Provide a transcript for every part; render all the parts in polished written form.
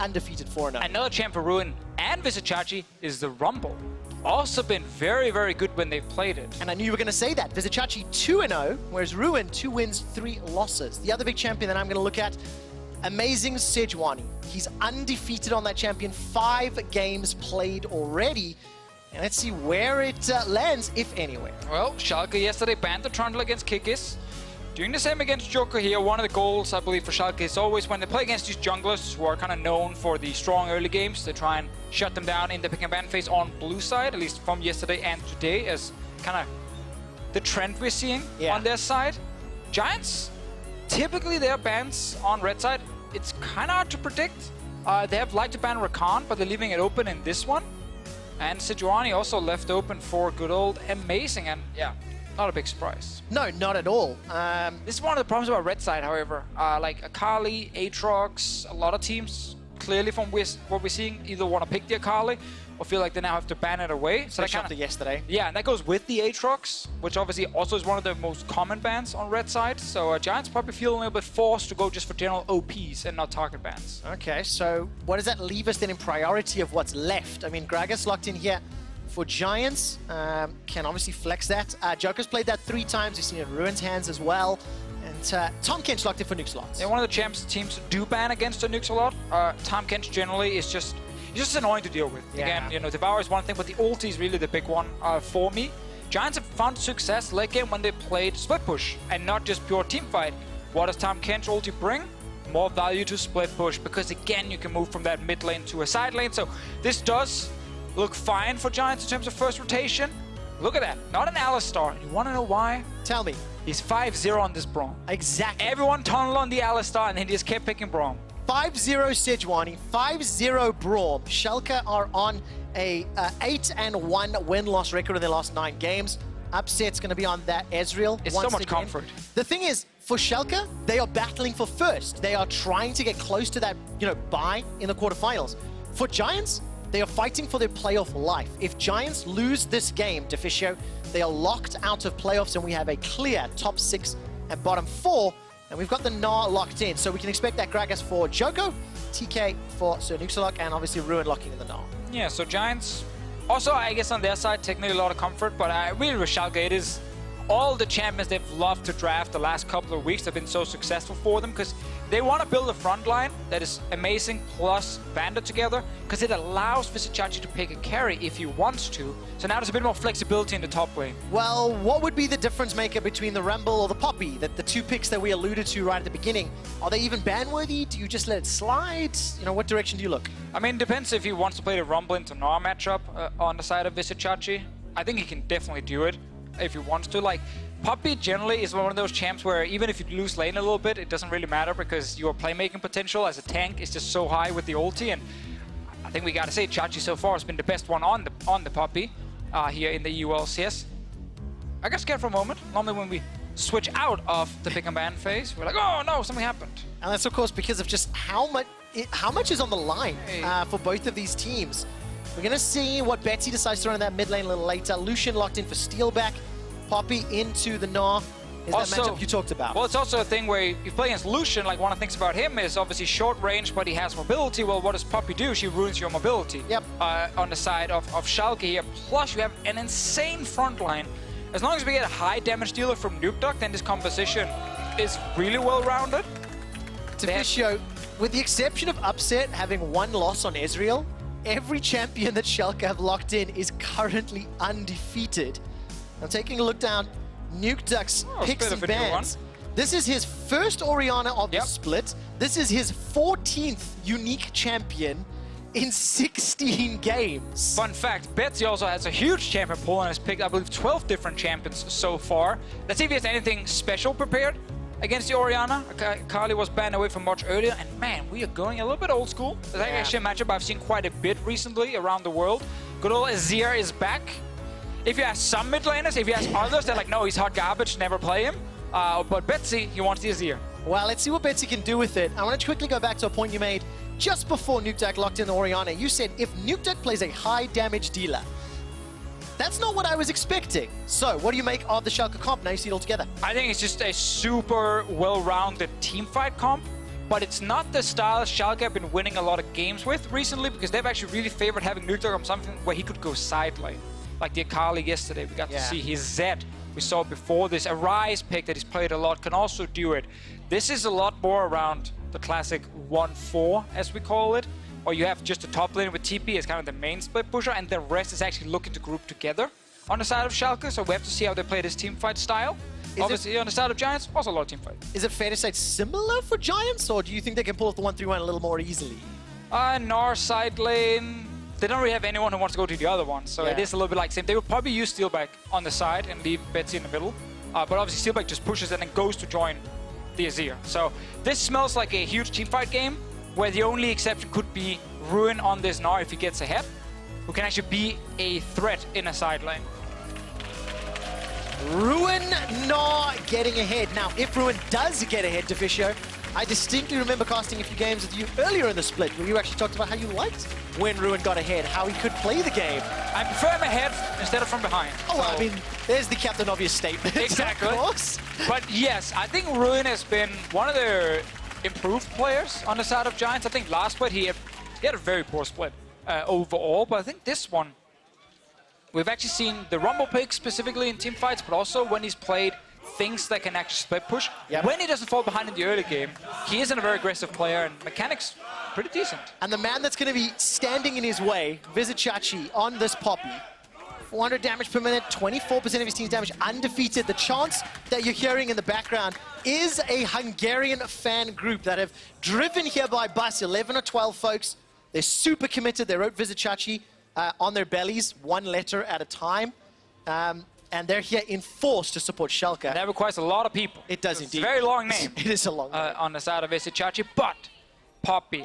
undefeated 4-0. Another champ for Ruin and Vizicsacsi is the Rumble. Also been very, very good when they've played it. And I knew you were going to say that. Vizicsacsi 2-0, whereas Ruin 2 wins, 3 losses. The other big champion that I'm going to look at, amazing Sejuani. He's undefeated on that champion, 5 games played already. And let's see where it lands, if anywhere. Well, Schalke yesterday banned the Trundle against Kikis. Doing the same against Djoko here. One of the goals, I believe, for Schalke is always when they play against these junglers who are kind of known for the strong early games, they try and shut them down in the pick and ban phase on blue side, at least from yesterday and today, as kind of the trend we're seeing on their side. Giants, typically their bans on red side, it's kind of hard to predict. They have liked to ban Rakan, but they're leaving it open in this one. And Sejuani also left open for good old Amazing, and yeah, not a big surprise. No, not at all. This is one of the problems about red side, however. Like Akali, Aatrox, a lot of teams, clearly from what we're seeing, either want to pick the Akali or feel like they now have to ban it away. So that kind of yesterday. Yeah, and that goes with the Aatrox, which obviously also is one of the most common bans on red side. So Giants probably feel a little bit forced to go just for general OPs and not target bans. Okay, so what does that leave us then in priority of what's left? I mean, Gragas locked in here for Giants, can obviously flex that. Djoko's played that 3 times. We've seen it in Ruin's hands as well. And Tahm Kench locked in for Nuke slots. Yeah, one of the champs teams do ban against the Nukes a lot. Tahm Kench generally is just annoying to deal with. Yeah. Again, you know, Devour is one thing, but the ulti is really the big one for me. Giants have found success late game when they played split push and not just pure team fight. What does Tahm Kench ulti bring? More value to split push, because again, you can move from that mid lane to a side lane. So this does look fine for Giants in terms of first rotation. Look at that, not an Alistar. You want to know why? Tell me. He's 5-0 on this Braum. Exactly. Everyone tunneled on the Alistar and then he just kept picking Braum. 5-0 Sejuani, 5-0 Braum. Schalke are on a 8-1 win-loss record in their last 9 games. Upset's going to be on that Ezreal. It's so much comfort. The thing is, for Schalke, they are battling for first. They are trying to get close to that, bye in the quarterfinals. For Giants, they are fighting for their playoff life. If Giants lose this game, Deficio, they are locked out of playoffs, and we have a clear top 6 and bottom 4. And we've got the Gnar locked in, so we can expect that Gragas for Djoko, TK for Sir Nukeduck, and obviously Ruin locking in the Gnar. Yeah, so Giants, also I guess on their side, technically a lot of comfort, but really with Schalke, it is all the champions they've loved to draft the last couple of weeks have been so successful for them, because they want to build a front line that is Amazing plus Vander together, because it allows Vizicsacsi to pick a carry if he wants to. So now there's a bit more flexibility in the top lane. Well, what would be the difference maker between the Rumble or the Poppy? The 2 picks that we alluded to right at the beginning. Are they even ban-worthy? Do you just let it slide? What direction do you look? I mean, it depends if he wants to play the Rumble into Gnar matchup on the side of Vizicsacsi. I think he can definitely do it if he wants to. Like, Poppy generally is one of those champs where even if you lose lane a little bit, it doesn't really matter, because your playmaking potential as a tank is just so high with the ulti. And I think we gotta say, Chachi so far has been the best one on the Poppy here in the LCS. I got scared for a moment. Normally when we switch out of the pick and ban phase, we're like, oh no, something happened. And that's of course because of just how much is on the line for both of these teams. We're gonna see what Betsy decides to run in that mid lane a little later. Lucian locked in for Steeelback. Poppy into the Gnar is also, that matchup you talked about. Well, it's also a thing where you play against Lucian, like one of the things about him is obviously short range, but he has mobility. Well, what does Poppy do? She ruins your mobility. Yep. On the side of Schalke here. Plus, you have an insane front line. As long as we get a high damage dealer from NukeDuck, then this composition is really well-rounded. Deficio, with the exception of Upset having 1 loss on Ezreal, every champion that Schalke have locked in is currently undefeated. Now taking a look down, NukeDuck's picks and bans. This is his first Orianna of the split. This is his 14th unique champion in 16 games. Fun fact, Betsy also has a huge champion pool and has picked, I believe, 12 different champions so far. Let's see if he has anything special prepared against the Orianna. Akali was banned away from much earlier, and man, we are going a little bit old school. That's actually a matchup I've seen quite a bit recently around the world. Good old Azir is back. If you ask some mid laners, if you ask others, they're like, no, he's hot garbage, never play him. But Betsy, he wants the Azir. Well, let's see what Betsy can do with it. I want to quickly go back to a point you made just before NukeDuck locked in Orianna. You said if NukeDuck plays a high damage dealer. That's not what I was expecting. So, what do you make of the Schalke comp? Now you see it all together. I think it's just a super well-rounded team fight comp. but it's not the style Schalke have been winning a lot of games with recently, because they've actually really favored having NukeDuck on something where he could go side lane. Like the Akali yesterday, we got to see his Zed. We saw before this, a Rise pick that he's played a lot can also do it. This is a lot more around the classic 1-4, as we call it, or you have just a top lane with TP as kind of the main split pusher, and the rest is actually looking to group together on the side of Schalke, so we have to see how they play this teamfight style. Obviously, on the side of Giants, also a lot of teamfight. Is it fair to say it's similar for Giants, or do you think they can pull off the 1-3-1 a little more easily? Gnar side lane, they don't really have anyone who wants to go to the other one, so it is a little bit like same. They would probably use Steeelback on the side and leave Betsy in the middle, but obviously Steeelback just pushes and then goes to join the Azir. So this smells like a huge teamfight game, where the only exception could be Ruin on this Gnar if he gets ahead, who can actually be a threat in a side lane. Ruin not getting ahead. Now, if Ruin does get ahead, Deficio, I distinctly remember casting a few games with you earlier in the split, where you actually talked about how you liked when Ruin got ahead, how he could play the game. I prefer him ahead instead of from behind. Oh, well, I mean, there's the captain obvious statement. Exactly. Of course. But yes, I think Ruin has been one of their improved players on the side of Giants. I think last split he had a very poor split overall, but I think this one, we've actually seen the Rumble pick specifically in team fights, but also when he's played things that can actually split push. Yep. When he doesn't fall behind in the early game, he isn't a very aggressive player, and mechanics pretty decent. And the man that's going to be standing in his way, Vizicsacsi, on this Poppy. 400 damage per minute, 24% of his team's damage, undefeated. The chants that you're hearing in the background is a Hungarian fan group that have driven here by bus, 11 or 12 folks. They're super committed. They wrote Vizicsacsi on their bellies, one letter at a time. And they're here in force to support Schalke. And that requires a lot of people. It does It's indeed. a very long name. It is a long name. On the side of Vizicsacsi, but Poppy,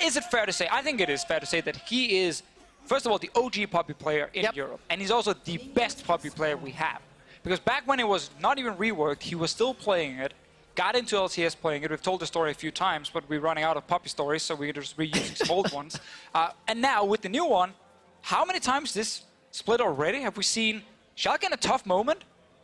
is it fair to say, I think it is fair to say that he is, first of all, the OG Poppy player in Europe. And he's also the best Poppy player we have. Because back when it was not even reworked, he was still playing it, got into LCS playing it. We've told the story a few times, but we're running out of Poppy stories, so we're just reusing some old ones. And now, with the new one, how many times this split already have we seen Schalke in a tough moment?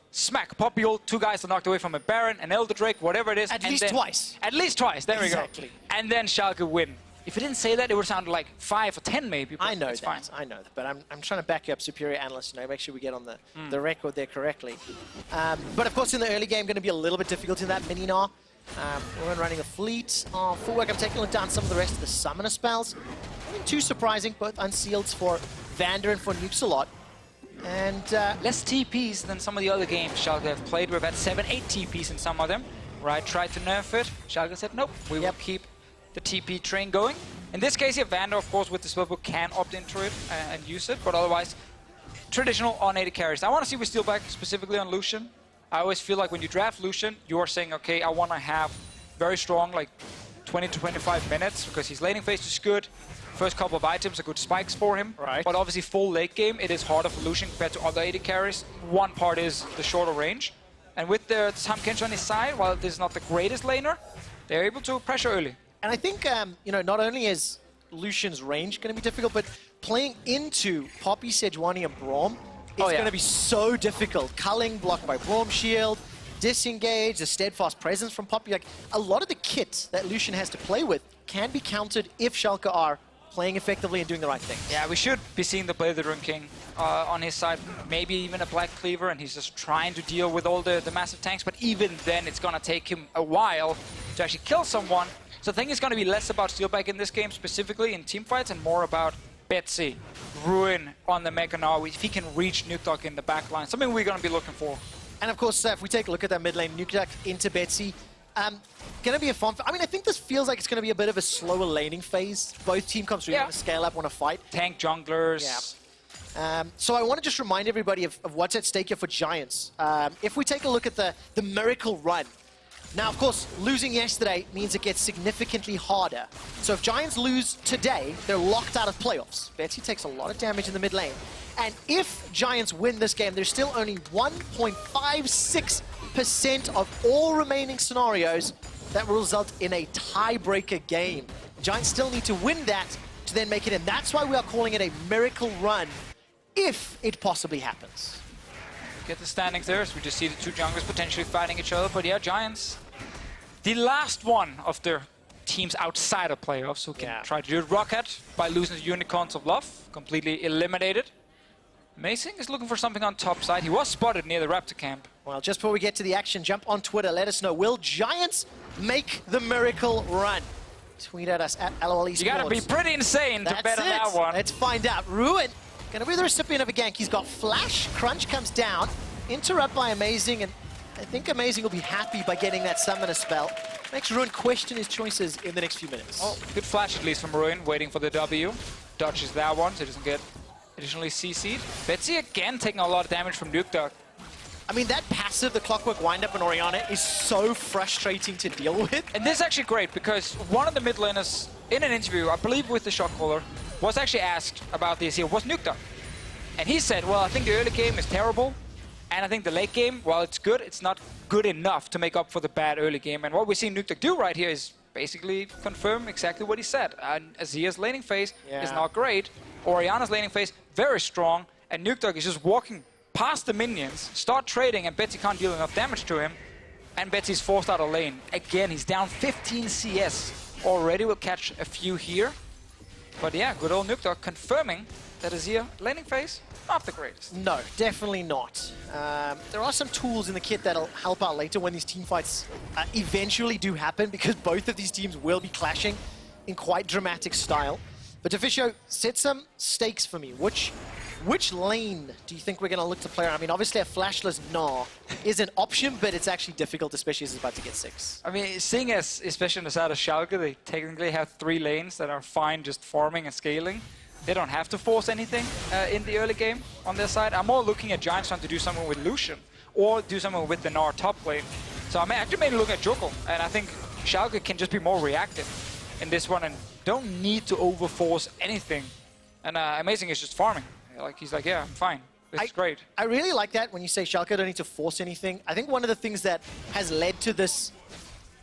Smack, Poppy ult, two guys are knocked away from a Baron, an Elder Drake, whatever it is. At least twice. At least twice, there Exactly. we go. And then Schalke win. If it didn't say that, it would sound like 5 or 10 maybe. I know it's that. fine. I know that. But I'm trying to back you up, superior analyst, make sure we get on the record there correctly. But of course, in the early game, going to be a little bit difficult in that mini Gnar. We're running a fleet. Footwork, I'm taking down some of the rest of the summoner spells. Nothing too surprising, both unsealed for Vander and for Nukes a lot. And less TPs than some of the other games Schalke have played. We've had 7-8 TPs in some of them. Right, tried to nerf it. Schalke said, nope, we will keep the TP train going. In this case here, Vander, of course, with the spellbook can opt into it and use it, but otherwise, traditional on AD carries. I want to see with Steeelback specifically on Lucian. I always feel like when you draft Lucian, you are saying, okay, I want to have very strong, like 20 to 25 minutes, because his laning phase is good. First couple of items are good spikes for him. Right. But obviously, full late game, it is harder for Lucian compared to other AD carries. One part is the shorter range. And with the Tahm Kench on his side, while this is not the greatest laner, they're able to pressure early. And I think, not only is Lucian's range going to be difficult, but playing into Poppy, Sejuani, and Braum is going to be so difficult. Culling blocked by Braum shield, disengage, the steadfast presence from Poppy. Like, a lot of the kit that Lucian has to play with can be countered if Schalke are playing effectively and doing the right thing. Yeah, we should be seeing the Play the Rune King on his side, maybe even a Black Cleaver, and he's just trying to deal with all the massive tanks, but even then it's going to take him a while to actually kill someone. So I think it's going to be less about Steeelback in this game, specifically in teamfights, and more about Betsy, Ruin on the Mega Gnar, if he can reach NukeDuck in the backline, something we're going to be looking for. And of course, if we take a look at that mid lane, NukeDuck into Betsy, going to be a fun... I mean, I think this feels like it's going to be a bit of a slower laning phase. Both team comps really want to scale up, want to fight. Tank junglers. Yeah. So I want to just remind everybody of what's at stake here for Giants. If we take a look at the miracle run, now, of course, losing yesterday means it gets significantly harder. So if Giants lose today, they're locked out of playoffs. Betsy takes a lot of damage in the mid lane. And if Giants win this game, there's still only 1.56% of all remaining scenarios that will result in a tiebreaker game. Giants still need to win that to then make it in. That's why we are calling it a miracle run, if it possibly happens. Get the standings there, so we just see the two junglers potentially fighting each other. But yeah, Giants, the last one of their teams outside of playoffs who can try to do it. Rocket, by losing the Unicorns of Love, completely eliminated. Amazing is looking for something on top side. He was spotted near the Raptor camp. Well, just before we get to the action, jump on Twitter. Let us know, will Giants make the miracle run? Tweet at us at LOL eSports. You gotta be pretty insane to bet on that one. Let's find out. Ruin gonna be the recipient of a gank. He's got Flash. Crunch comes down. Interrupt by Amazing, and I think Amazing will be happy by getting that Summoner spell. Makes Ruin question his choices in the next few minutes. Oh, good flash at least from Ruin, waiting for the W. Dodges that one so he doesn't get additionally CC'd. Betsy again taking a lot of damage from NukeDuck. I mean, that passive, the Clockwork Wind-Up on Orianna, is so frustrating to deal with. And this is actually great because one of the mid laners in an interview, I believe with the shot caller, was actually asked about this here, was NukeDuck. And he said, well, I think the early game is terrible. And I think the late game, while it's good, it's not good enough to make up for the bad early game. And what we see NukeDuck do right here is basically confirm exactly what he said. And Azir's laning phase is not great. Orianna's laning phase, very strong. And NukeDuck is just walking past the minions, start trading, and Betsy can't deal enough damage to him. And Betsy's forced out of lane. Again, he's down 15 CS already. We'll catch a few here. But yeah, good old NukeDuck confirming that Azir laning phase, not the greatest. No, definitely not. There are some tools in the kit that'll help out later when these team fights eventually do happen, because both of these teams will be clashing in quite dramatic style. But Deficio, set some stakes for me. Which lane do you think we're going to look to play around? I mean, obviously a flashless Gnar is an option, but it's actually difficult, especially as it's about to get 6. I mean, seeing as, especially on the side of Schalke, they technically have 3 lanes that are fine just farming and scaling. They don't have to force anything in the early game on their side. I'm more looking at Giants trying to do something with Lucian or do something with the Gnar top lane. So I'm actually mainly looking at Djoko, and I think Schalke can just be more reactive in this one and don't need to overforce anything. And Amazing is just farming. Like, he's like, yeah, I'm fine. This is great. I really like that when you say Schalke don't need to force anything. I think one of the things that has led to this,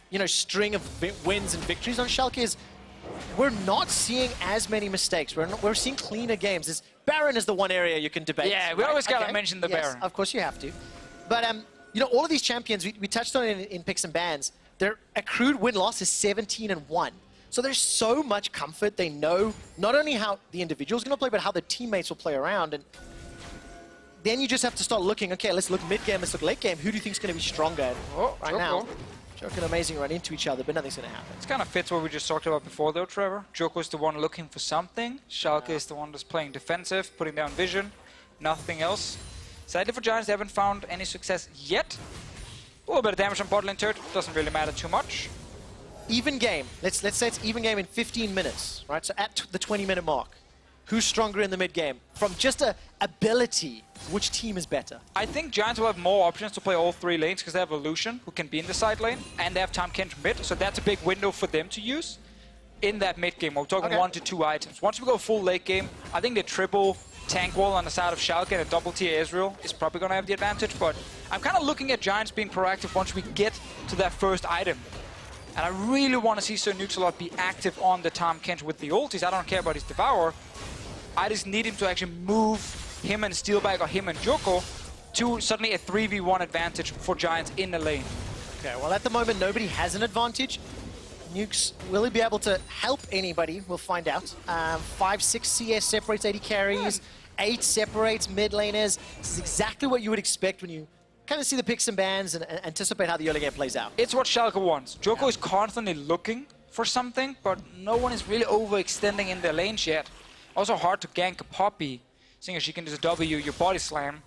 you know, string of wins and victories on Schalke is we're not seeing as many mistakes. We're seeing cleaner games. Baron is the one area you can debate. Yeah, we always gotta mention the Baron. Of course you have to. But you know, all of these champions, we touched on it in picks and bans. Their accrued win-loss is 17-1. So there's so much comfort. They know not only how the individual's going to play, but how the teammates will play around. And then you just have to start looking, okay, let's look mid-game, let's look late game. Who do you think is going to be stronger right now? Djoko and Amazing run into each other, but nothing's going to happen. It kind of fits what we just talked about before, though, Trevor. Djoko is the one looking for something. Schalke is the one that's playing defensive, putting down vision, nothing else. Sadly for Giants, they haven't found any success yet. A little bit of damage on bot lane turret, doesn't really matter too much. Even game. Let's say it's even game in 15 minutes, right? So at the 20-minute mark, who's stronger in the mid game? From just a ability, which team is better? I think Giants will have more options to play all 3 lanes because they have a Lucian who can be in the side lane, and they have Tahm Kench mid, so that's a big window for them to use in that mid game. We're talking 1 to 2 items. Once we go full late game, I think the triple tank wall on the side of Schalke and a double tier Ezreal is probably going to have the advantage, but I'm kind of looking at Giants being proactive once we get to that first item. And I really want to see Sir Nukesalot be active on the Tahm Kench with the ultis. I don't care about his Devour. I just need him to actually move him and Steeelback or him and Djoko to suddenly a 3v1 advantage for Giants in the lane. Okay, well at the moment nobody has an advantage. Nukes, will he be able to help anybody? We'll find out. 5-6 CS separates AD carries, 8 separates mid laners. This is exactly what you would expect when you kind of see the picks and bans and anticipate how the early game plays out. It's what Schalke wants. Djoko is constantly looking for something, but no one is really overextending in their lanes yet. Also hard to gank a Poppy, seeing as she can just W your body slam.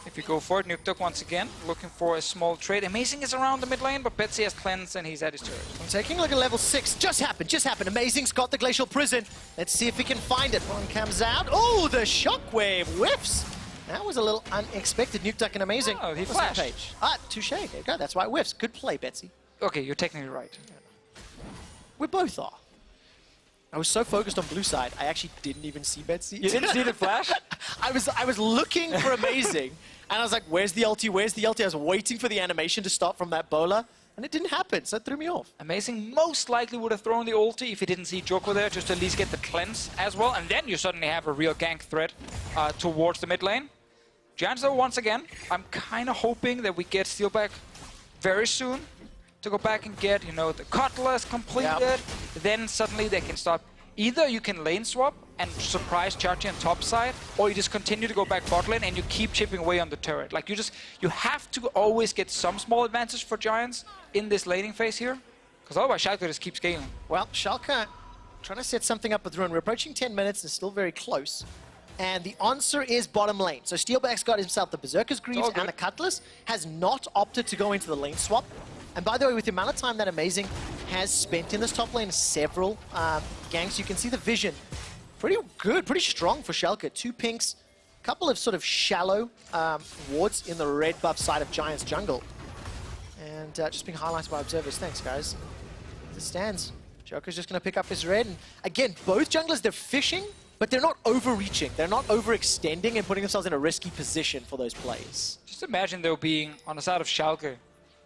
If you go for it, NukeDuck once again, looking for a small trade. Amazing is around the mid lane, but Betsy has cleanse and he's at his turret. I'm taking a look at level 6. Just happened. Amazing's got the Glacial Prison. Let's see if he can find it. One comes out. Oh, the Shockwave whiffs. That was a little unexpected. NukeDuck and Amazing. Oh, he flashed. Touche. There you go. That's why it whiffs. Good play, Betsy. Okay, you're technically right. We both are. I was so focused on blue side, I actually didn't even see Betsy. You didn't see the flash? I was looking for Amazing, and I was like, where's the ulti? Where's the ulti? I was waiting for the animation to start from that bowler, and it didn't happen, so it threw me off. Amazing most likely would have thrown the ulti if he didn't see Djoko there, just to at least get the cleanse as well, and then you suddenly have a real gank threat towards the mid lane. Giants, though, once again, I'm kind of hoping that we get Steeelback very soon. to go back and get, you know, the Cutlass completed. Then suddenly they can start. Either you can lane swap and surprise Chachi on top side, or you just continue to go back bot lane and you keep chipping away on the turret. Like you have to always get some small advantage for Giants in this laning phase here, because otherwise Schalke just keeps scaling. Well, Schalke trying to set something up with Ruin. We're approaching 10 minutes and still very close. And the answer is bottom lane. So Steeelback's got himself the Berserker's Greaves and the Cutlass, has not opted to go into the lane swap. And by the way, with the amount of time that Amazing has spent in this top lane, several ganks, you can see the vision. Pretty good, pretty strong for Schalke. 2 pinks, a couple of sort of shallow wards in the red buff side of Giants jungle. And just being highlighted by observers. Thanks, guys. As it stands, Joker's just going to pick up his red. And again, both junglers, they're fishing, but they're not overreaching. They're not overextending and putting themselves in a risky position for those plays. Just imagine though being on the side of Schalke.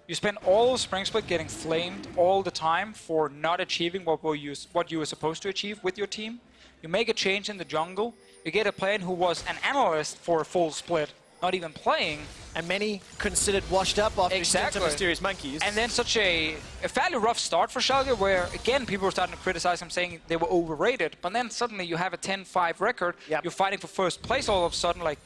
You spend all of Spring Split getting flamed all the time for not achieving what you were supposed to achieve with your team. You make a change in the jungle. You get a player who was an analyst for a full split, not even playing. And many considered washed up after the Mysterious Monkeys. And then such a fairly rough start for Schalke, where again people were starting to criticize them, saying they were overrated. But then suddenly you have a 10-5 record. You're fighting for first place all of a sudden. Like,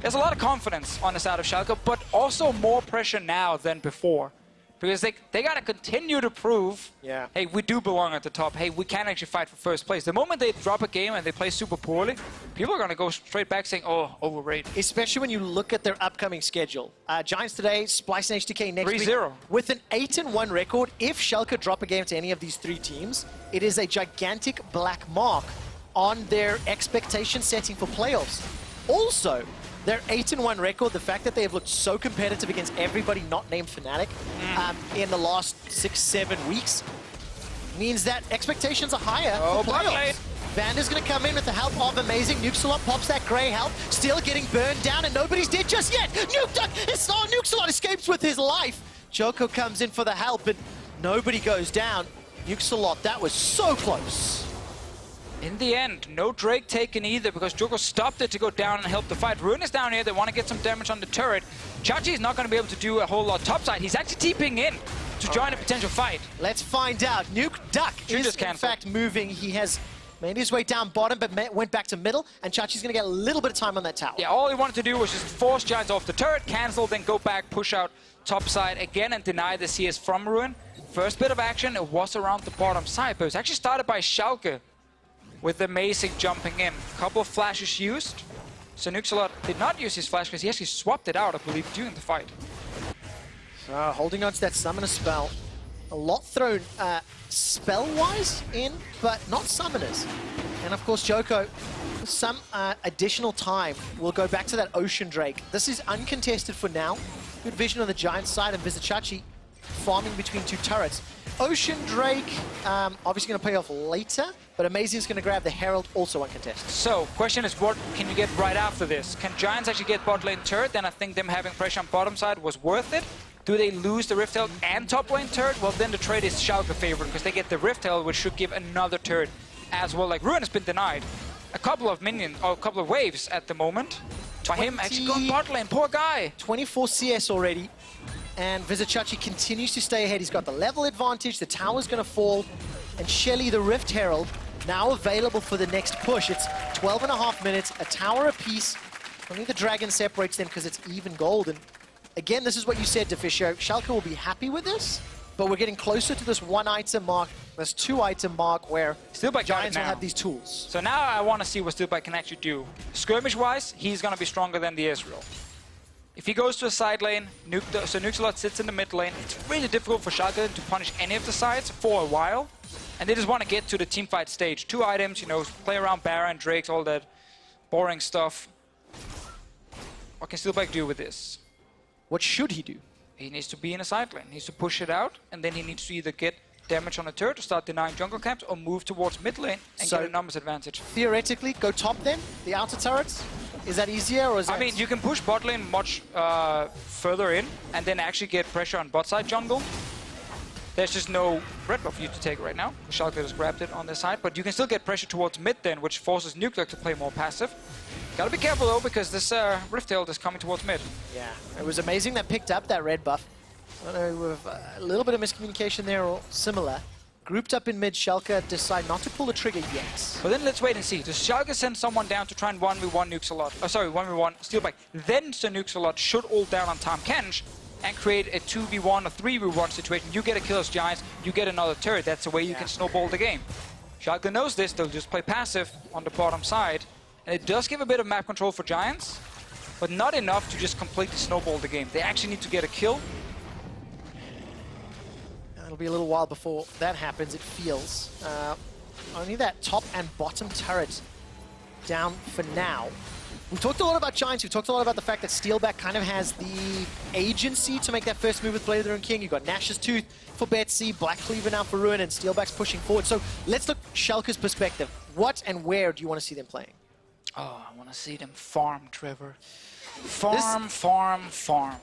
there's a lot of confidence on the side of Schalke, but also more pressure now than before. Because they got to continue to prove, hey, we do belong at the top. Hey, we can actually fight for first place. The moment they drop a game and they play super poorly, people are going to go straight back saying, oh, overrated. Especially when you look at their upcoming schedule. Giants today, Splice and HTK next week. 3-0. With an 8-1 record, if Schalke drop a game to any of these 3 teams, it is a gigantic black mark on their expectation setting for playoffs. Also, their 8-1 record, the fact that they have looked so competitive against everybody not named Fnatic in the last 6-7 weeks means that expectations are higher for playoffs. Vander's going to come in with the help of Amazing. NukeDuck pops that grey help, still getting burned down, and nobody's dead just yet. NukeDuck escapes with his life. Djoko comes in for the help, and nobody goes down. NukeDuck, that was so close. In the end, no Drake taken either, because Djoko stopped it to go down and help the fight. Ruin is down here. They want to get some damage on the turret. Chachi is not going to be able to do a whole lot topside. He's actually TPing in to join a potential fight. Let's find out. NukeDuck is in fact moving. He has made his way down bottom, but went back to middle, and Chachi's going to get a little bit of time on that tower. Yeah, all he wanted to do was just force Giants off the turret, cancel, then go back, push out topside again, and deny the CS from Ruin. First bit of action, it was around the bottom side, but it was actually started by Schalke, with Amazing jumping in. A couple of flashes used. So NukeDuck did not use his flash because he actually swapped it out, I believe, during the fight. Holding on to that summoner spell. A lot thrown spell-wise in, but not summoners. And of course, Djoko, some additional time, will go back to that Ocean Drake. This is uncontested for now. Good vision on the Giant side, and Vizicsacsi farming between 2 turrets. Ocean Drake, obviously going to pay off later, but Amazing is going to grab the Herald, also uncontested. So, question is, what can you get right after this? Can Giants actually get bot lane turret? Then I think them having pressure on bottom side was worth it. Do they lose the Rift Herald and top lane turret? Well, then the trade is Schalke favored, because they get the Rift Herald, which should give another turret as well. Like, Ruin has been denied a couple of minions, or a couple of waves at the moment. By him actually going bot lane, poor guy. 24 CS already. And Vizicsacsi continues to stay ahead. He's got the level advantage, the tower's going to fall, and Shelly, the Rift Herald, now available for the next push. It's 12.5 minutes, a tower apiece. Only the dragon separates them because it's even gold. And again, this is what you said, Deficio. Schalke will be happy with this, but we're getting closer to this 1-item mark, this 2-item mark where Giants will have these tools. So now I want to see what Steeelback can actually do. Skirmish-wise, he's going to be stronger than the Ezreal. If he goes to a side lane, NukeDuck sits in the mid lane. It's really difficult for Schalke to punish any of the sides for a while. And they just want to get to the teamfight stage. 2 items, you know, play around Baron, Drakes, all that boring stuff. What can Steeelback do with this? What should he do? He needs to be in a side lane. He needs to push it out, and then he needs to either get damage on a turret to start denying jungle camps, or move towards mid lane and get a numbers advantage. Theoretically, go top them, the outer turrets? Is that easier, or is that... I mean, you can push bot lane much further in, and then actually get pressure on bot side jungle. There's just no red buff for you to take right now. Schalke just grabbed it on their side, but you can still get pressure towards mid then, which forces NukeDuck to play more passive. Gotta be careful though, because this Rift Herald is coming towards mid. Yeah, it was Amazing that picked up that red buff. I don't know, with a little bit of miscommunication there or similar. Grouped up in mid, Schalke decide not to pull the trigger yet. But then let's wait and see. Does Schalke send someone down to try and 1v1 NukeDuck? Oh, sorry, 1v1 Steeelback. Then the NukeDuck should ult down on Tahm Kench and create a 2v1 or 3v1 situation. You get a kill as Giants, you get another turret. That's the way you can snowball the game. Schalke knows this, they'll just play passive on the bottom side. And it does give a bit of map control for Giants, but not enough to just completely snowball the game. They actually need to get a kill. It'll be a little while before that happens, it feels. Only that top and bottom turret down for now. We talked a lot about Giants, we talked a lot about the fact that Steeelback kind of has the agency to make that first move with Blade of the Rune King. You've got Nash's Tooth for Betsy, Black Cleaver now for Ruin, and Steeelback's pushing forward. So let's look Schalke's perspective. What and where do you want to see them playing? Oh, I want to see them farm, Trevor. Farm, farm, farm.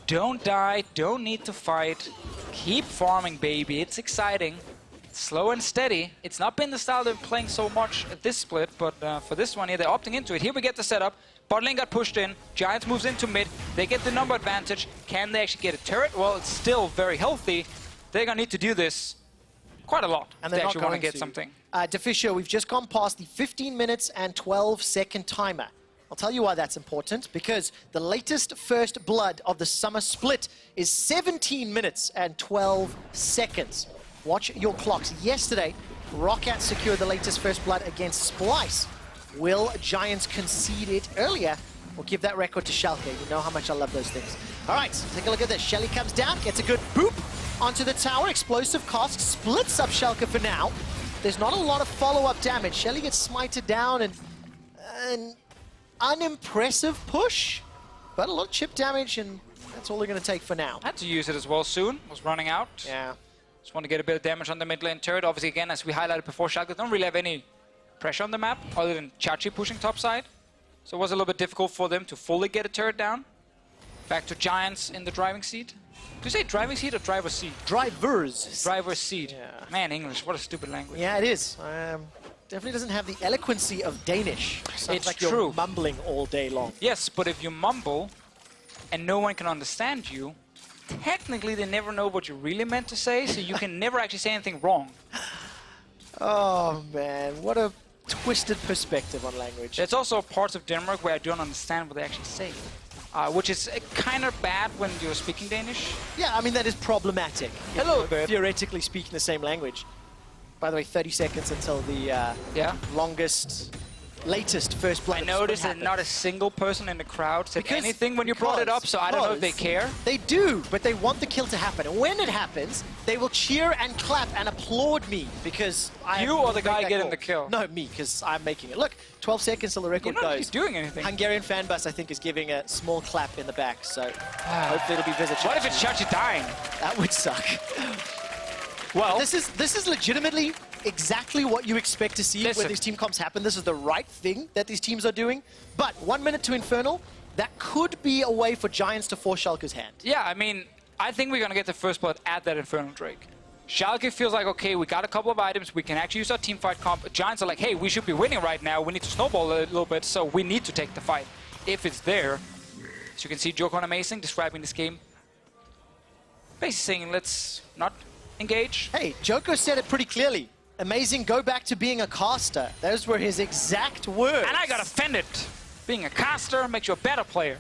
Don't die, don't need to fight. Keep farming, baby. It's exciting. Slow and steady. It's not been the style they're playing so much at this split, but for this one here, they're opting into it. Here we get the setup. Bot lane got pushed in. Giants moves into mid. They get the number advantage. Can they actually get a turret? Well, it's still very healthy. They're going to need to do this quite a lot And if they they actually want to get something. Deficio, we've just gone past the 15 minutes and 12-second timer. I'll tell you why that's important, because the latest first blood of the summer split is 17 minutes and 12 seconds. Watch your clocks. Yesterday, Roccat secured the latest first blood against Splice. Will Giants concede it earlier or give that record to Schalke? You know how much I love those things. All right, take a look at this. Shelly comes down, gets a good boop onto the tower. Explosive cost splits up Schalke for now. There's not a lot of follow-up damage. Shelly gets smited down and an unimpressive push, but a lot of chip damage, and that's all they're going to take for now. Had to use it as well soon. Was running out. Yeah. Just want to get a bit of damage on the mid lane turret. Obviously, again, as we highlighted before, Schalke don't really have any pressure on the map other than Chachi pushing top side. So it was a little bit difficult for them to fully get a turret down. Back to Giants in the driving seat. Do you say driving seat or driver's seat? Drivers. Driver's seat. Yeah. Man, English, what a stupid language. Yeah, it is. Definitely doesn't have the eloquency of Danish. Sounds It's like true. You're mumbling all day long. Yes, but if you mumble and no one can understand you, technically they never know what you really meant to say, so you can never actually say anything wrong. Oh man, what a twisted perspective on language. There's also parts of Denmark where I don't understand what they actually say, which is kind of bad when you're speaking Danish. Yeah, I mean, that is problematic. A little bit. Theoretically speaking the same language. By the way, 30 seconds until the latest first blood. I noticed that not a single person in the crowd said anything when you brought it up, so I don't know if they care. They do, but they want the kill to happen. And when it happens, they will cheer and clap and applaud me because I... You or the guy getting the kill? No, me, because I'm making it. Look, 12 seconds till the record You're not goes. doing anything. Hungarian fan bus, I think, is giving a small clap in the back, so hopefully it'll be Vizicsacsi. What if it's Chachi dying? That would suck. Well, this is legitimately exactly what you expect to see when these team comps happen. This is the right thing that these teams are doing. But 1 minute to Infernal, that could be a way for Giants to force Schalke's hand. Yeah, I mean, I think we're going to get the first blood at that Infernal Drake. Schalke feels like, okay, we got a couple of items, we can actually use our team fight comp. Giants are like, hey, we should be winning right now, we need to snowball a little bit, so we need to take the fight. If it's there, as you can see, Djoko Amazing describing this game, basically saying, let's not engage. Hey, Djoko said it pretty clearly. Amazing, go back to being a caster. Those were his exact words. And I got offended. Being a caster makes you a better player.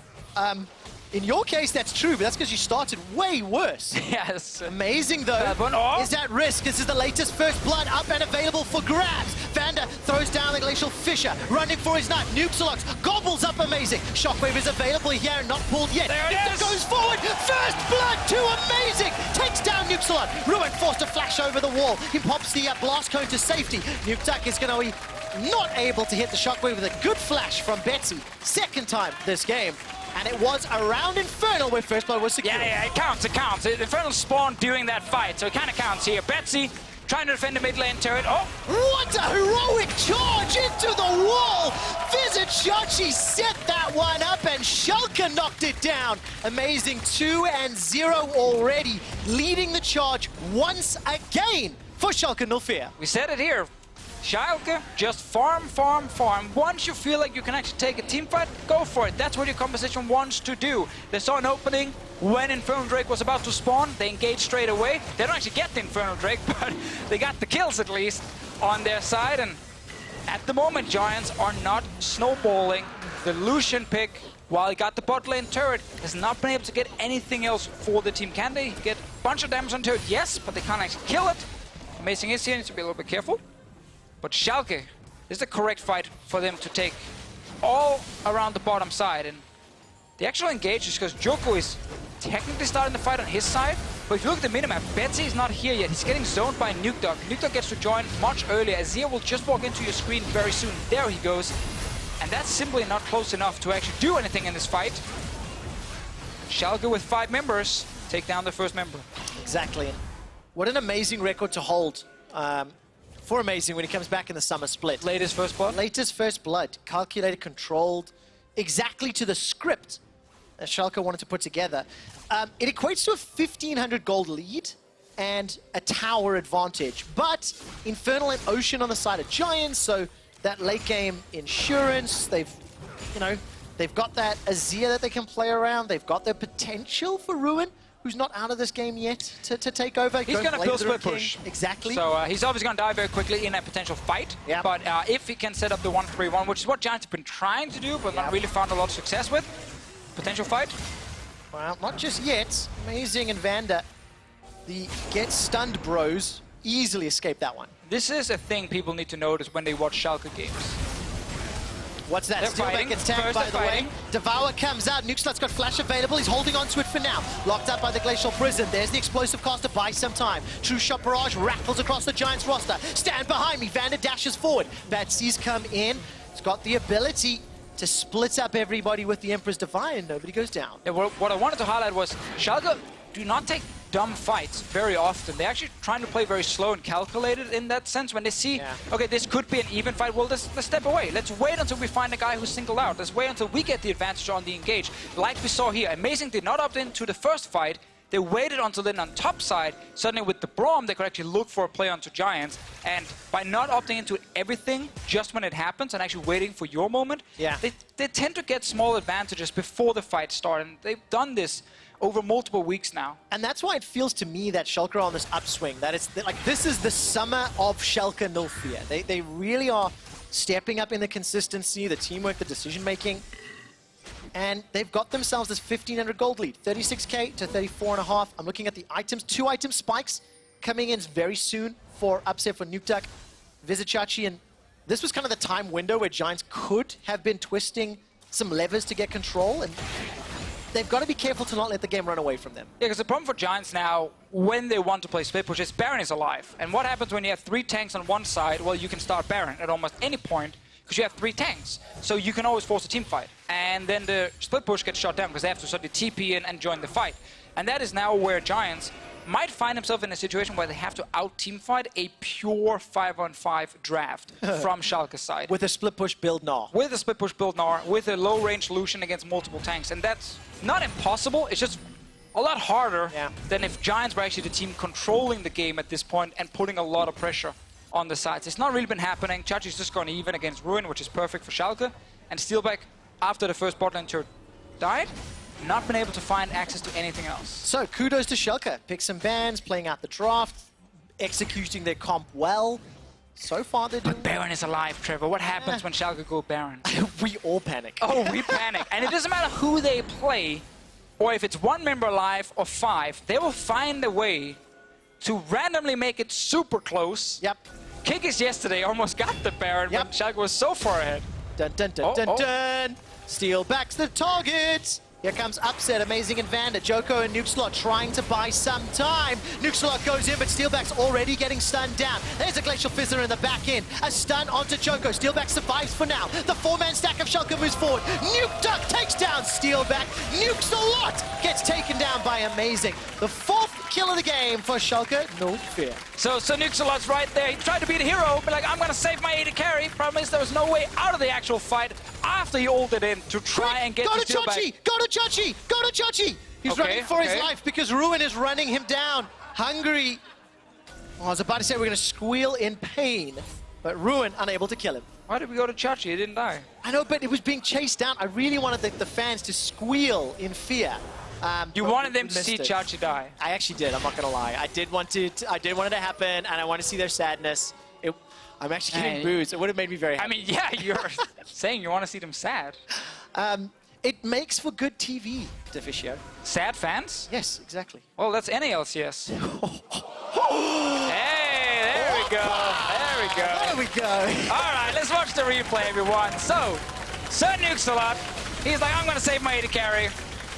In your case, that's true, but that's because you started way worse. Yes. Amazing, though, is at risk. This is the latest first blood up and available for grabs. Vander throws down the Glacial Fissure, running for his knife. NukeDuck gobbles up Amazing. Shockwave is available here, not pulled yet. There it is. Goes forward. First blood to Amazing. Takes down NukeDuck. Ruin forced to flash over the wall. He pops the blast cone to safety. NukeDuck is going to be not able to hit the Shockwave with a good flash from Betsy. Second time this game. And it was around Infernal where first blood was secured. Yeah, it counts, it counts. Infernal spawned during that fight, so it kind of counts here. Betsy trying to defend the mid lane turret. Oh! What a heroic charge into the wall! Vizicsacsi set that one up and Schalke knocked it down. Amazing, 2-0 already, leading the charge once again for Schalke 04. We said it here. Schalke, just farm, farm, farm. Once you feel like you can actually take a team fight, go for it. That's what your composition wants to do. They saw an opening when Infernal Drake was about to spawn. They engaged straight away. They don't actually get the Infernal Drake, but they got the kills at least on their side. And at the moment, Giants are not snowballing. The Lucian pick, while he got the bot lane turret, has not been able to get anything else for the team. Can they get a bunch of damage on turret? Yes, but they can't actually kill it. Amazing is here, needs to be a little bit careful. But Schalke is the correct fight for them to take all around the bottom side. And they actually engage just because Djoko is technically starting the fight on his side. But if you look at the minimap, Betsy is not here yet. He's getting zoned by NukeDuck. NukeDuck gets to join much earlier. Azir will just walk into your screen very soon. There he goes. And that's simply not close enough to actually do anything in this fight. Schalke with 5 members take down the first member. Exactly. What an amazing record to hold. For Amazing when he comes back in the summer split. Latest first blood? Latest first blood. Calculated, controlled, exactly to the script that Schalke wanted to put together. It equates to a 1,500 gold lead and a tower advantage. But Infernal and Ocean on the side of Giants, so that late game insurance, they've got that Azir that they can play around. They've got their potential for Ruin, who's not out of this game yet, to take over. He's going to kill split push. Exactly. So he's obviously going to die very quickly in a potential fight. Yep. But if he can set up the 1-3-1, which is what Giants have been trying to do, but not really found a lot of success with, potential fight. Well, not just yet. Amazing and Vander, the get stunned bros, easily escape that one. This is a thing people need to notice when they watch Schalke games. What's that? Steeelback gets tagged, by the way. Devour comes out. NukeDuck's got flash available. He's holding on to it for now. Locked up by the Glacial Prison. There's the explosive cast to buy some time. True Shot Barrage rattles across the Giants roster. Stand behind me. Vander dashes forward. Betsy's come in. It's got the ability to split up everybody with the Emperor's Divine, and nobody goes down. Yeah, what I wanted to highlight was Schalke do not take dumb fights very often. They're actually trying to play very slow and calculated in that sense. When they see, okay, this could be an even fight, well, let's step away. Let's wait until we find a guy who's singled out. Let's wait until we get the advantage on the engage. Like we saw here, Amazing did not opt into the first fight. They waited until then on top side. Suddenly with the Braum, they could actually look for a play onto Giants. And by not opting into everything just when it happens and actually waiting for your moment, they tend to get small advantages before the fight starts. And they've done this over multiple weeks now. And that's why it feels to me that Schalke are on this upswing, that it's like this is the summer of Schalke Nulfia. They really are stepping up in the consistency, the teamwork, the decision-making. And they've got themselves this 1,500 gold lead, 36k to 34.5. I'm looking at the items, 2 item spikes coming in very soon for upset for NukeDuck, Vizicsacsi, and this was kind of the time window where Giants could have been twisting some levers to get control, and they've got to be careful to not let the game run away from them. Yeah, because the problem for Giants now, when they want to play split push, is Baron is alive. And what happens when you have 3 tanks on one side? Well, you can start Baron at almost any point, because you have 3 tanks. So you can always force a team fight. And then the split push gets shot down because they have to suddenly TP in and join the fight. And that is now where Giants might find themselves in a situation where they have to out-team fight a pure 5-on-5 draft from Schalke's side. With a split push build Gnar. With a split push build Gnar, with a low-range Lucian against multiple tanks. And that's not impossible, it's just a lot harder than if Giants were actually the team controlling the game at this point and putting a lot of pressure on the sides. It's not really been happening. Chachi's just gone even against Ruin, which is perfect for Schalke. And Steeelback, after the first bot lane turret died, not been able to find access to anything else. So kudos to Schalke. Pick some bans, playing out the draft, executing their comp well. So far they're doing... But Baron is alive, Trevor. What happens when Schalke go Baron? We all panic. Oh, we panic. And it doesn't matter who they play, or if it's 1 member alive or 5, they will find a way to randomly make it super close. Yep. QuickShot yesterday almost got the Baron when Schalke was so far ahead. Dun dun dun dun dun. Steeelback's the target. Here comes Upset, Amazing and Vander. Djoko and NukeDuck trying to buy some time. NukeDuck goes in, but Steeelback's already getting stunned down. There's a Glacial Fizzer in the back end. A stun onto Djoko. Steeelback survives for now. The 4-man stack of Schalke moves forward. NukeDuck takes down Steeelback. Nukes a lot. Gets taken down by Amazing. The 4th kill of the game for Schalke. No fear. So Nukes-a-lot's right there. He tried to be the hero, but like, I'm going to save my AD carry. Problem is there was no way out of the actual fight after he ulted in to try and get the Steeelback. Go to Chachi! Go to Chachi! He's running for his life because Ruin is running him down. Hungry. Oh, I was about to say we're going to squeal in pain. but Ruin unable to kill him. Why did we go to Chachi? He didn't die. I know, but it was being chased down. I really wanted the fans to squeal in fear. You wanted them to see Chachi die. I actually did. I'm not gonna lie. I did want it to happen, and I want to see their sadness. I'm actually getting boos. It would have made me very happy. I mean, yeah, you're saying you want to see them sad. It makes for good TV, Deficio. Sad fans? Yes, exactly. Well, that's any LCS. Hey, there we go. There we go. There we go. All right, let's watch the replay, everyone. So, Sun nukes a lot. He's like, I'm going to save my AD carry.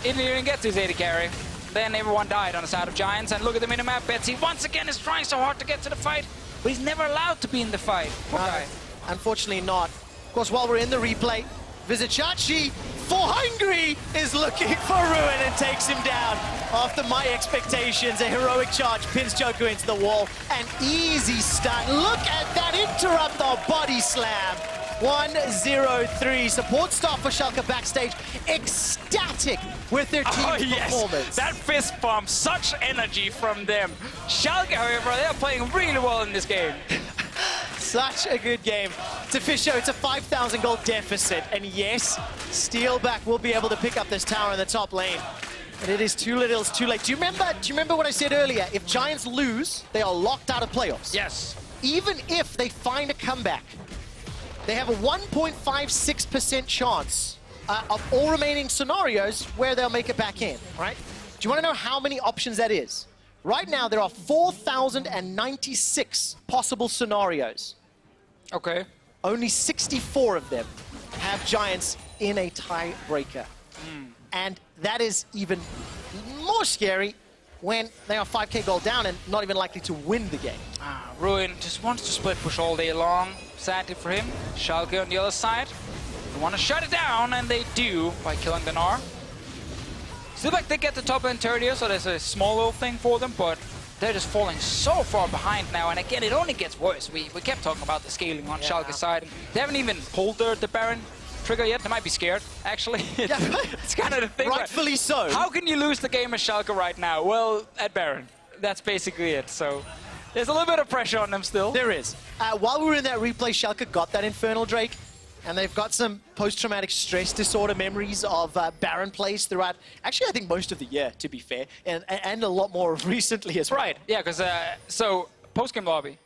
He didn't even get to his AD carry. Then everyone died on the side of Giants. And look at the minimap. Betsy once again is trying so hard to get to the fight, but he's never allowed to be in the fight. Poor guy. Unfortunately not. Of course, while we're in the replay, Vizicsacsi for Hungary is looking for Ruin and takes him down. After my expectations, a heroic charge pins Djoko into the wall. An easy stun. Look at that interrupt, the body slam. 1-0-3. Support staff for Schalke backstage, ecstatic with their team's performance. That fist bump, such energy from them. Schalke, however, they are playing really well in this game. Such a good game. Deficio, it's a 5,000 gold deficit. And yes, Steeelback will be able to pick up this tower in the top lane. But it is too little, it's too late. Do you remember what I said earlier? If Giants lose, they are locked out of playoffs. Yes. Even if they find a comeback, they have a 1.56% chance of all remaining scenarios where they'll make it back in, right? Do you want to know how many options that is? Right now, there are 4,096 possible scenarios. Okay. Only 64 of them have Giants in a tiebreaker. And that is even more scary when they are 5k gold down and not even likely to win the game. Ruin just wants to split push all day long. Sadly for him, Schalke on the other side. They want to shut it down, and they do by killing the Gnar. Steeelback did get the top lane turret here, so there's a small little thing for them, but they're just falling so far behind now, and again, it only gets worse. We kept talking about the scaling on Schalke's side, and they haven't even pulled the Baron trigger yet. They might be scared, actually. It's kind of the thing. Rightfully so. How can you lose the game as Schalke right now? Well, at Baron. That's basically it. So there's a little bit of pressure on them still. There is. While we were in that replay, Schalke got that Infernal Drake, and they've got some post-traumatic stress disorder memories of Baron plays throughout, actually I think most of the year, to be fair, and a lot more recently as well. Right, yeah, because so post-game lobby,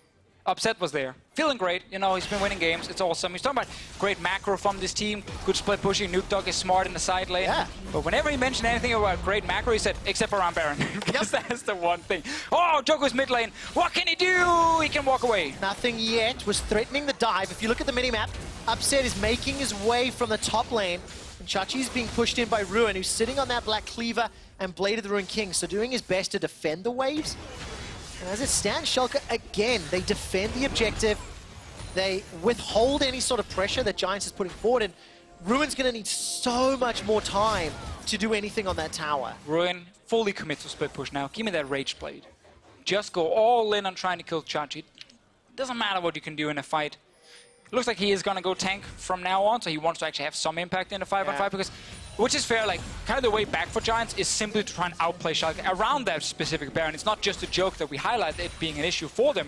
Upset was there. Feeling great, you know, he's been winning games, it's awesome. He's talking about great macro from this team, good split pushing, NukeDuck is smart in the side lane. Yeah. But whenever he mentioned anything about great macro, he said, except around Baron. Because that's the one thing. Oh, Djoko's mid lane, what can he do? He can walk away. Nothing yet, was threatening the dive. If you look at the minimap, Upset is making his way from the top lane, and Chachi's being pushed in by Ruin, who's sitting on that Black Cleaver and Blade of the Ruin King, so doing his best to defend the waves. And as it stands, Schalke, again, they defend the objective. They withhold any sort of pressure that Giants is putting forward, and Ruin's going to need so much more time to do anything on that tower. Ruin, fully commit to split push now. Give me that Rage Blade. Just go all in on trying to kill Chachi. Doesn't matter what you can do in a fight. It looks like he is going to go tank from now on, so he wants to actually have some impact in the 5-on-5, because, which is fair, like, kind of the way back for Giants is simply to try and outplay Schalke around that specific Baron. It's not just a joke that we highlight it being an issue for them,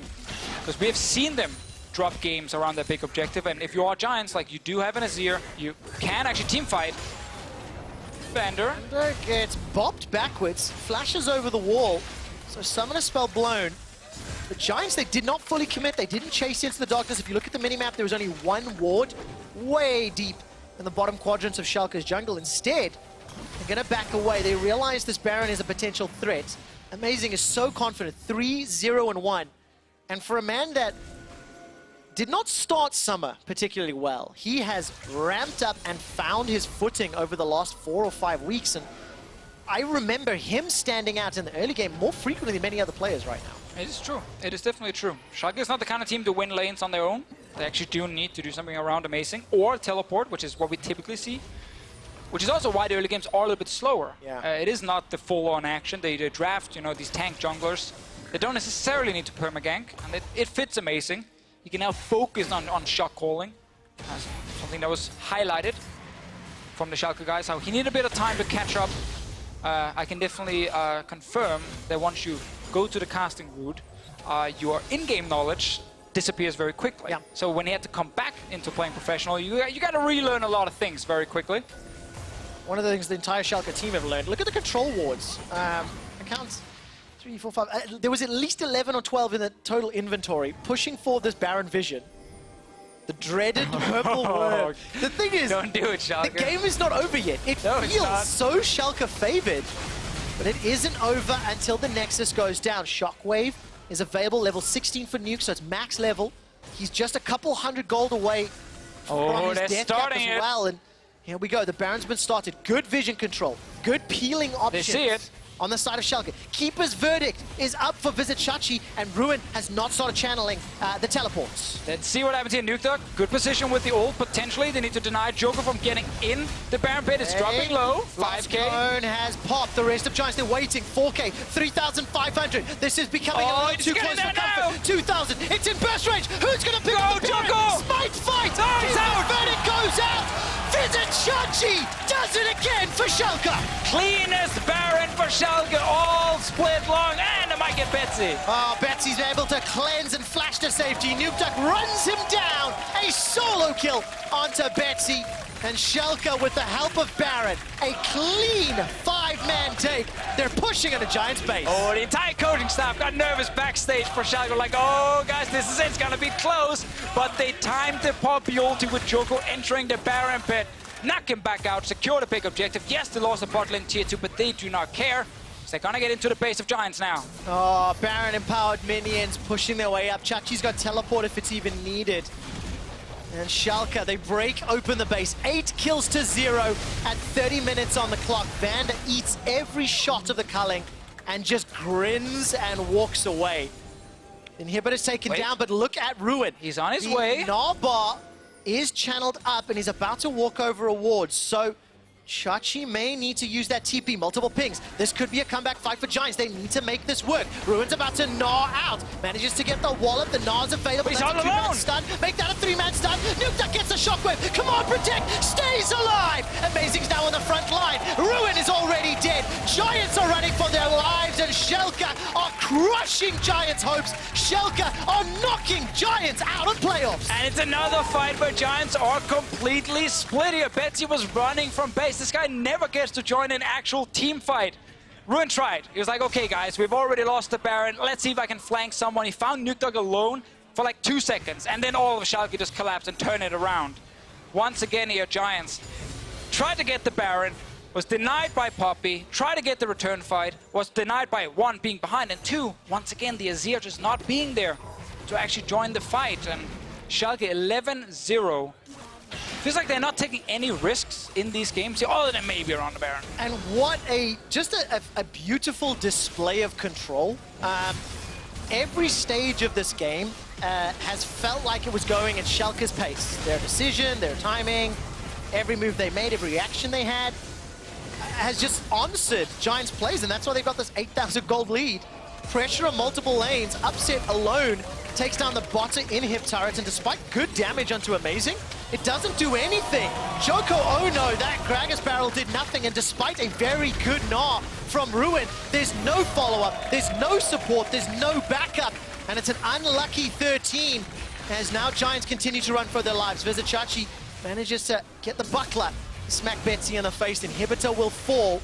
because we have seen them drop games around that big objective, and if you are Giants, like, you do have an Azir, you can actually team fight. Vander gets bopped backwards, flashes over the wall, so Summoner Spell blown. The Giants, they did not fully commit. They didn't chase into the darkness. If you look at the minimap, there was only one ward way deep in the bottom quadrants of Schalke's jungle. Instead, they're going to back away. They realize this Baron is a potential threat. Amazing is so confident. 3-0-1. And for a man that did not start summer particularly well, he has ramped up and found his footing over the last 4 or 5 weeks. And I remember him standing out in the early game more frequently than many other players right now. It is true. It is definitely true. Schalke is not the kind of team to win lanes on their own. They actually do need to do something around amazing or teleport, which is what we typically see. Which is also why the early games are a little bit slower. Yeah. It is not the full-on action. They draft, you know, these tank junglers. They don't necessarily need to permagank, and it fits amazing. You can now focus on shot calling. Something that was highlighted from the Schalke guys, how he needed a bit of time to catch up. I can definitely confirm that once you go to the casting route, your in-game knowledge disappears very quickly. Yeah. So when he had to come back into playing professional, you got to relearn a lot of things very quickly. One of the things the entire Schalke team have learned. Look at the control wards. Accounts 3, 4, 5. There was at least 11 or 12 in the total inventory, pushing for this Baron Vision. The dreaded purple worm. The thing is, don't do it, Schalke. The game is not over yet. It feels so Schalke favored, but it isn't over until the Nexus goes down. Shockwave is available, level 16 for Nuke, so it's max level. He's just a couple hundred gold away from his death cap as well. And here we go. The Baron's been started. Good vision control. Good peeling options. They see it. On the side of Schalke. Keeper's verdict is up for Vizicsacsi, and Ruin has not started channeling the teleports. Let's see what happens here. NukeDuck, good position with the ult, potentially. They need to deny Djoko from getting in the Baron pit. It's dropping low, 5k. Cone has popped. The rest of Giants, they're waiting. 4k, 3,500. This is becoming a little too close for comfort. 2,000, it's in burst range. Who's going to pick up the Baron? Djoko! Smite fight! Keeper's verdict goes out! Vizicsacsi does it again for Schalke! Cleanest Baron for Schalke, all split long, and it might get Betsy. Oh, Betsy's able to cleanse and flash to safety. NukeDuck runs him down. A solo kill onto Betsy. And Schalke, with the help of Baron, a clean 5-man take. They're pushing into Giants' base. Oh, the entire coaching staff got nervous backstage for Schalke, like, oh, guys, this is it. It's gonna be close. But they timed the pop ulti with Djoko entering the Baron pit. Knock him back out, secure the big objective. Yes, they lost the bot lane tier 2, but they do not care. So they're gonna get into the base of Giants now. Oh, Baron empowered minions pushing their way up. Chachi's got teleport if it's even needed. And Schalke, they break open the base. 8 kills to 0 at 30 minutes on the clock. Vander eats every shot of the culling and just grins and walks away. Inhibitor's taken down, but look at Ruin. He's on his way. Gnar bar is channeled up and he's about to walk over a ward. So Chachi may need to use that TP, multiple pings. This could be a comeback fight for Giants. They need to make this work. Ruin's about to Gnar out. Manages to get the wallop. The Gnar's available. He's That's all a 2-man alone. stun. Make that a 3-man stun. NukeDuck gets a shockwave. Come on, protect. Stays alive. Amazing's now on the front line. Ruin is already dead. Giants are running for their lives, and Schalke are crushing Giants' hopes. Schalke are knocking Giants out of playoffs. And it's another fight where Giants are completely split here. Betsy was running from base. This guy never gets to join an actual team fight. Ruin tried. He was like, okay, guys, we've already lost the Baron. Let's see if I can flank someone. He found NukeDuck alone for like 2 seconds, and then all of Schalke just collapsed and turned it around. Once again here, Giants tried to get the Baron, was denied by Poppy, tried to get the return fight, was denied by 1, being behind, and 2, once again, the Azir just not being there to actually join the fight. And Schalke 11-0. Feels like they're not taking any risks in these games, other than maybe around the Baron. And what just a beautiful display of control. Every stage of this game has felt like it was going at Schalke's pace. Their decision, their timing, every move they made, every reaction they had has just answered Giants' plays, and that's why they got this 8,000 gold lead. Pressure on multiple lanes, Upset alone takes down the botter inhib turrets, and despite good damage onto Amazing, it doesn't do anything. Djoko, oh no, that Gragas barrel did nothing, and despite a very good Gnar from Ruin, there's no follow-up, there's no support, there's no backup, and it's an unlucky 13, as now Giants continue to run for their lives. Vizicsacsi manages to get the buckler, smack Betsy in the face, inhibitor will fall,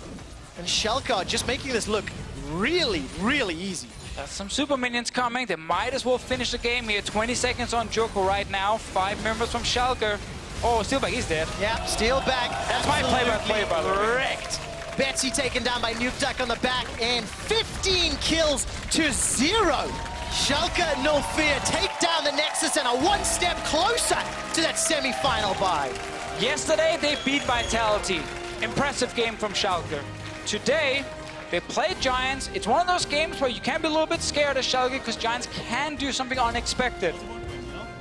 and Schalke are just making this look really, really easy. That's some super minions coming. They might as well finish the game here. 20 seconds on Djoko right now. 5 members from Schalke. Oh, Steeelback, he's dead. Yeah, Steeelback. That's my play-by-play, by the way. Correct. Betsy taken down by NukeDuck on the back, and 15 kills to 0. Schalke, no fear, take down the Nexus and are 1 step closer to that semi-final bye. Yesterday, they beat Vitality. Impressive game from Schalke. Today, they played Giants. It's one of those games where you can be a little bit scared of Schalke because Giants can do something unexpected.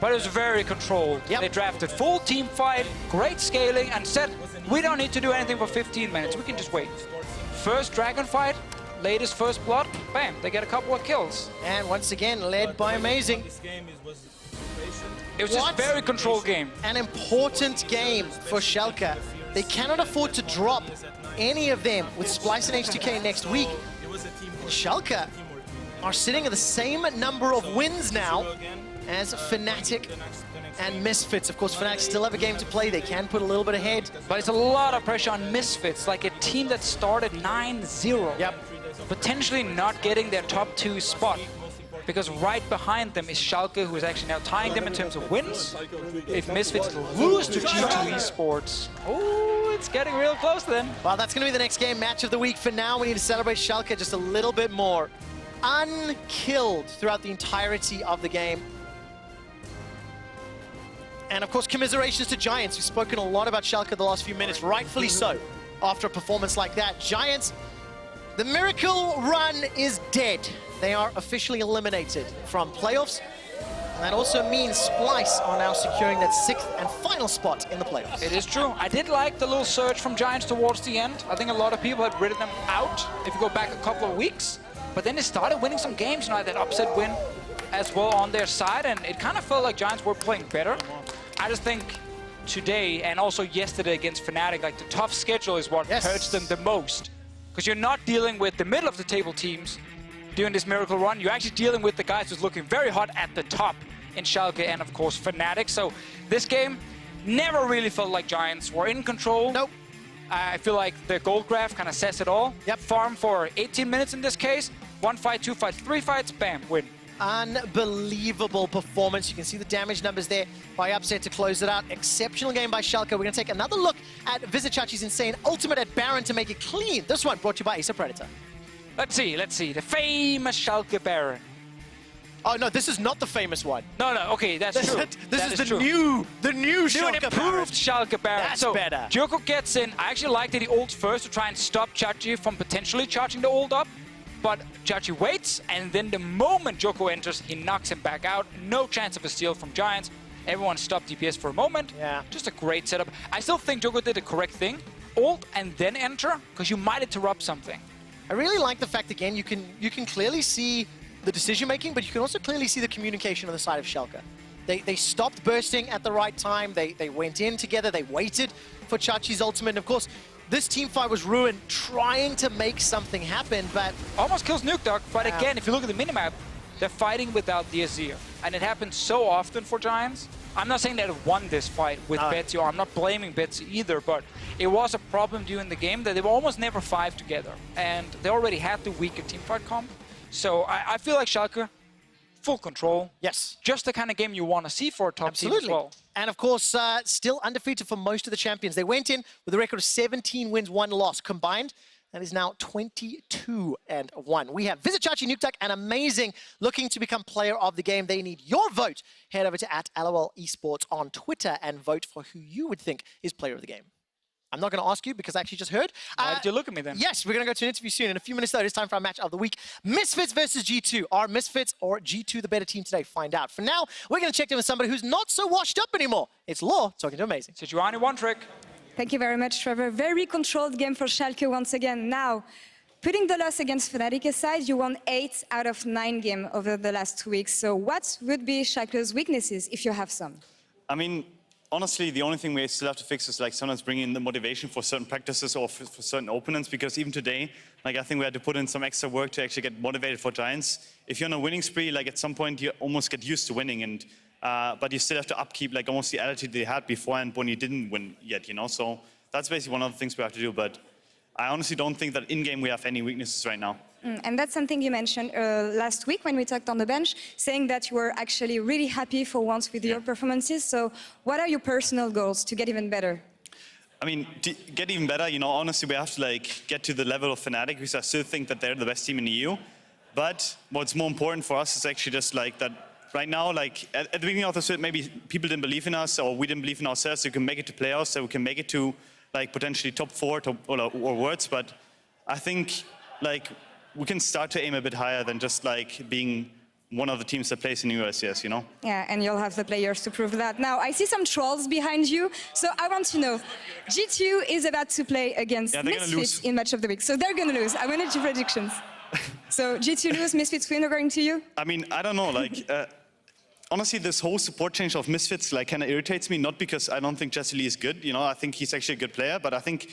But it was very controlled. Yep. They drafted full team fight, great scaling, and said, we don't need to do anything for 15 minutes. We can just wait. First Dragon fight, latest first blood, bam, they get a couple of kills. And once again, led by Amazing. It was just a very controlled game. An important game for Schalke. They cannot afford to drop any of them with Splice and H2K next week. Schalke are sitting at the same number of wins now as Fnatic and Misfits. Of course, Fnatic still have a game to play. They can put a little bit ahead. But it's a lot of pressure on Misfits, like a team that started 9-0. Yep. Potentially not getting their top 2 spot. Because right behind them is Schalke, who is actually now tying them in terms of wins. If Misfits lose to G2 eSports, oh, it's getting real close then. Well, that's going to be the next game, match of the week. For now, we need to celebrate Schalke just a little bit more. Unkilled throughout the entirety of the game. And of course, commiserations to Giants. We've spoken a lot about Schalke the last few minutes, rightfully so, after a performance like that. Giants, the miracle run is dead. They are officially eliminated from playoffs. And that also means Splice are now securing that 6th and final spot in the playoffs. It is true. I did like the little surge from Giants towards the end. I think a lot of people had written them out if you go back a couple of weeks. But then they started winning some games, you know, that upset win as well on their side. And it kind of felt like Giants were playing better. I just think today and also yesterday against Fnatic, like the tough schedule is what hurts them the most. Because you're not dealing with the middle of the table teams doing this miracle run. You're actually dealing with the guys who's looking very hot at the top in Schalke and of course Fnatic. So this game never really felt like Giants were in control. Nope. I feel like the gold graph kind of says it all. Yep. Farm for 18 minutes in this case. 1 fight, 2 fights, 3 fights, bam, win. Unbelievable performance. You can see the damage numbers there by Upset to close it out. Exceptional game by Schalke. We're going to take another look at Vizicsacsi's insane ultimate at Baron to make it clean. This one brought to you by Acer Predator. Let's see. The famous Schalke Baron. Oh, no, this is not the famous one. No, okay, that's true. This is the new Schalke improved Baron. Schalke Baron. That's so better. Djoko gets in. I actually like that he ults first to try and stop Chachi from potentially charging the ult up. But Chachi waits, and then the moment Djoko enters, he knocks him back out. No chance of a steal from Giants. Everyone stopped DPS for a moment. Yeah. Just a great setup. I still think Djoko did the correct thing. Ult and then enter, because you might interrupt something. I really like the fact, again, you can clearly see the decision-making, but you can also clearly see the communication on the side of Schalke. They stopped bursting at the right time. They went in together. They waited for Chachi's ultimate. And of course, this team fight was ruined trying to make something happen, but... Almost kills NukeDuck, but again, if you look at the minimap, they're fighting without the Azir. And it happens so often for Giants. I'm not saying they've won this fight with Betsy, or I'm not blaming Betsy either, but it was a problem during the game that they were almost never 5 together. And they already had the weaker teamfight comp. So I feel like Schalke, full control. Yes. Just the kind of game you want to see for a top team as well. And of course, still undefeated for most of the champions. They went in with a record of 17 wins, 1 loss combined. That is now 22-1. We have Vizicsacsi, NukeDuck, and Amazing looking to become player of the game. They need your vote. Head over to @LOL eSports on Twitter and vote for who you would think is player of the game. I'm not going to ask you because I actually just heard. Why did you look at me then? Yes, we're going to go to an interview soon. In a few minutes, though, it's time for our match of the week. Misfits versus G2. Are Misfits or G2 the better team today? Find out. For now, we're going to check in with somebody who's not so washed up anymore. It's Law talking to Amazing. Sejuani, one trick. Thank you very much, Trevor. Very controlled game for Schalke once again. Now, putting the loss against Fnatic aside, you won 8 out of 9 games over the last 2 weeks. So what would be Schalke's weaknesses, if you have some? I mean, honestly, the only thing we still have to fix is like sometimes bring in the motivation for certain practices or for certain opponents, because even today, like I think we had to put in some extra work to actually get motivated for Giants. If you're on a winning spree, like at some point you almost get used to winning, and but you still have to upkeep like almost the attitude they had beforehand when you didn't win yet, you know? So that's basically one of the things we have to do, but I honestly don't think that in-game we have any weaknesses right now. And that's something you mentioned last week when we talked on the bench, saying that you were actually really happy for once with your performances. So what are your personal goals to get even better? I mean, to get even better, you know, honestly, we have to like get to the level of Fnatic, because I still think that they're the best team in the EU. But what's more important for us is actually just like that right now, like at the beginning of the season, maybe people didn't believe in us or we didn't believe in ourselves, so we can make it to playoffs, so we can make it to like potentially top 4 or worse. But I think like we can start to aim a bit higher than just like being one of the teams that plays in USCS, you know? Yeah, and you'll have the players to prove that. Now, I see some trolls behind you, so I want to know, G2 is about to play against Misfits in match of the week, so they're gonna lose. I wanted your predictions. So G2 lose, Misfits win according to you? I mean, I don't know, like, honestly, this whole support change of Misfits like kind of irritates me, not because I don't think Jesse Lee is good, you know, I think he's actually a good player, but I think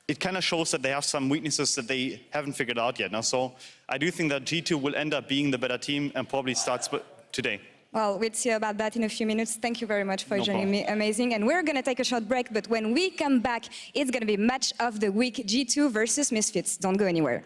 it kind of shows that they have some weaknesses that they haven't figured out yet. Now, so I do think that G2 will end up being the better team and probably starts today. Well, we'll see about that in a few minutes. Thank you very much for No joining me. Amazing. And we're going to take a short break, but when we come back, it's going to be match of the week, G2 versus Misfits. Don't go anywhere.